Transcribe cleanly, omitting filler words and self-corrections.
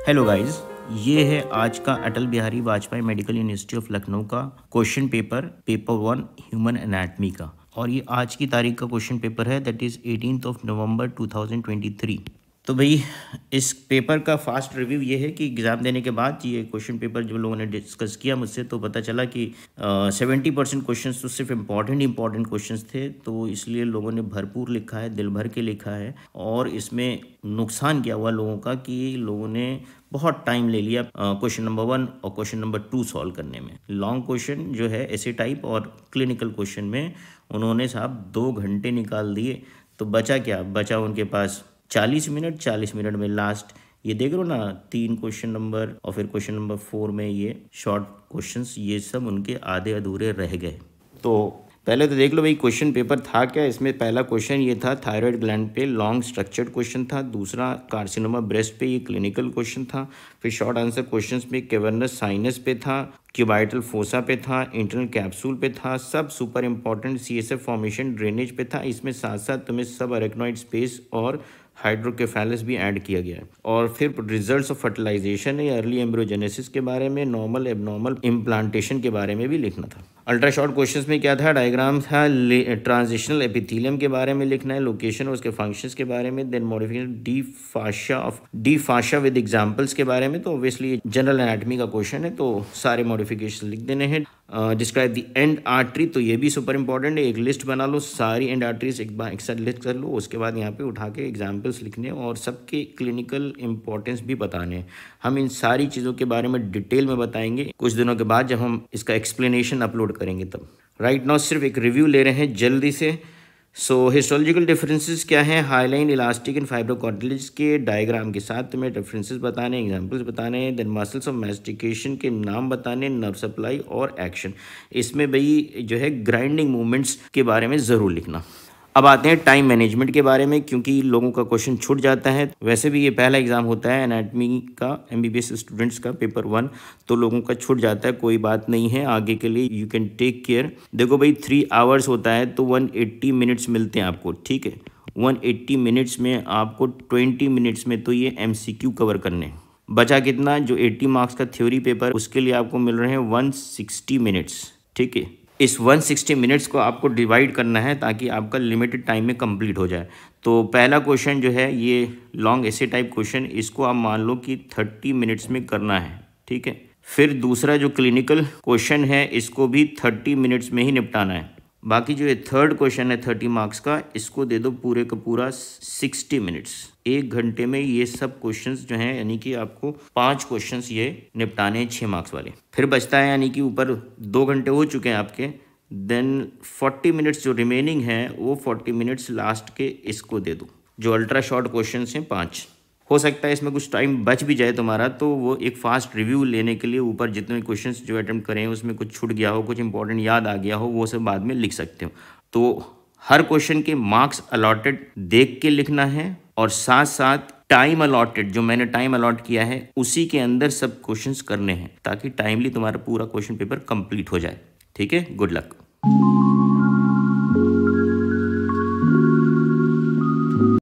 Hello guys, ये है आज का Atal Bihari Vajpayee medical university of Lucknow का क्वेश्चन पेपर 1 ह्यूमन एनाटमी का। और ये आज की तारीख का क्वेश्चन पेपर है, दैट इज़ 18 नवंबर 2023। तो भाई इस पेपर का फास्ट रिव्यू ये है कि एग्ज़ाम देने के बाद ये क्वेश्चन पेपर जो लोगों ने डिस्कस किया मुझसे, तो पता चला कि 70% क्वेश्चन तो सिर्फ इम्पॉर्टेंट क्वेश्चन थे, तो इसलिए लोगों ने भरपूर लिखा है, दिल भर के लिखा है। और इसमें नुकसान क्या हुआ लोगों का कि लोगों ने बहुत टाइम ले लिया क्वेश्चन नंबर 1 और क्वेश्चन नंबर 2 सॉल्व करने में। लॉन्ग क्वेश्चन जो है ऐसे टाइप और क्लिनिकल क्वेश्चन में उन्होंने साहब 2 घंटे निकाल दिए। तो बचा क्या, बचा उनके पास 40 मिनट में लास्ट ये देख रहे हो ना, 3 क्वेश्चन नंबर और फिर क्वेश्चन नंबर 4 में ये शॉर्ट क्वेश्चंस, ये सब उनके आधे अधूरे रह गए। तो पहले तो देख लो भाई क्वेश्चन पेपर था क्या। इसमें पहला क्वेश्चन ये था थायराइड ग्लैंड पे, लॉन्ग स्ट्रक्चर्ड क्वेश्चन था। दूसरा कार्सिनोमा ब्रेस्ट पे, ये क्लिनिकल क्वेश्चन था। फिर शॉर्ट आंसर क्वेश्चंस में कैवर्नस साइनस पे था, क्यूबाइटल फोसा पे था, इंटरनल कैप्सूल पे था, सब super important CSF formation drainage पे था। इसमें साथ साथ तुम्हें सब अरेक्नॉइड स्पेस और हाइड्रोकेफेलस भी ऐड किया गया है। और फिर रिजल्ट्स ऑफ फर्टिलाइजेशन या अर्ली एम्ब्रियोजेनेसिस के बारे में, नॉर्मल एबनॉर्मल इम्प्लांटेशन के बारे में भी लिखना था। अल्ट्रा शॉर्ट क्वेश्चंस में क्या था, डायग्राम था, ट्रांजिशनल एपिथेलियम के बारे में लिखना है, लोकेशन और उसके फंक्शंस के बारे में, then modification the fascia with examples के बारे में। तो ऑब्वियसली जनरल एनाटमी का क्वेश्चन है तो सारे मॉडिफिकेशन लिख देने हैं। डिस्क्राइब द एंड आर्टरी, तो ये भी सुपर इंपॉर्टेंट है। एक लिस्ट बना लो, सारी एंड आर्टरीज एक बार एक साथ लिस्ट कर लो, उसके बाद यहाँ पे उठा के एग्जाम्पल्स लिखने और सबके क्लिनिकल इंपॉर्टेंस भी बताने। हम इन सारी चीज़ों के बारे में डिटेल में बताएंगे कुछ दिनों के बाद जब हम इसका एक्सप्लेनेशन अपलोड करेंगे तब। राइट नाउ सिर्फ एक रिव्यू ले रहे हैं जल्दी से। सो हिस्टोलॉजिकल डिफरेंसेस क्या हैं, हाईलाइन, इलास्टिक एंड फाइब्रोकार्टिलेज के डायग्राम के साथ तुम्हें डिफरेंसेस बताने, एग्जांपल्स बताने, देन मसल्स ऑफ मैस्टिकेशन के नाम बताने, नर्व सप्लाई और एक्शन। इसमें भाई जो है ग्राइंडिंग मूवमेंट्स के बारे में ज़रूर लिखना। अब आते हैं टाइम मैनेजमेंट के बारे में, क्योंकि लोगों का क्वेश्चन छूट जाता है। वैसे भी ये पहला एग्जाम होता है एनाटमी का, एमबीबीएस स्टूडेंट्स का पेपर 1, तो लोगों का छूट जाता है, कोई बात नहीं है। आगे के लिए यू कैन टेक केयर। देखो भाई 3 आवर्स होता है तो 180 मिनट्स मिलते हैं आपको, ठीक है। 180 मिनट्स में आपको 20 मिनट्स में तो ये MCQ कवर करने हैं। बचा कितना, जो 80 मार्क्स का थ्योरी पेपर उसके लिए आपको मिल रहे हैं 160 मिनट्स, ठीक है। इस 160 मिनट्स को आपको डिवाइड करना है ताकि आपका लिमिटेड टाइम में कंप्लीट हो जाए। तो पहला क्वेश्चन जो है ये लॉन्ग ऐसे टाइप क्वेश्चन, इसको आप मान लो कि 30 मिनट्स में करना है, ठीक है। फिर दूसरा जो क्लिनिकल क्वेश्चन है इसको भी 30 मिनट्स में ही निपटाना है। बाकी जो ये थर्ड क्वेश्चन है 30 मार्क्स का, इसको दे दो पूरे का पूरा 60 मिनट्स। 1 घंटे में ये सब क्वेश्चंस जो हैं, यानी कि आपको 5 क्वेश्चंस ये निपटाने हैं 6 मार्क्स वाले। फिर बचता है, यानी कि ऊपर 2 घंटे हो चुके हैं आपके, देन 40 मिनट्स जो रिमेनिंग है वो 40 मिनट्स लास्ट के इसको दे दो। जो अल्ट्रा शॉर्ट क्वेश्चन हैं 5, हो सकता है इसमें कुछ टाइम बच भी जाए तुम्हारा, तो वो एक फास्ट रिव्यू लेने के लिए ऊपर जितने क्वेश्चंस जो अटेम्प्ट करें उसमें कुछ छूट गया हो, कुछ इंपॉर्टेंट याद आ गया हो, वो सब बाद में लिख सकते हो। तो हर क्वेश्चन के मार्क्स अलॉटेड देख के लिखना है और साथ साथ टाइम अलॉटेड, जो मैंने टाइम अलॉट किया है उसी के अंदर सब क्वेश्चंस करने हैं ताकि टाइमली तुम्हारा पूरा क्वेश्चन पेपर कंप्लीट हो जाए, ठीक है। Good luck.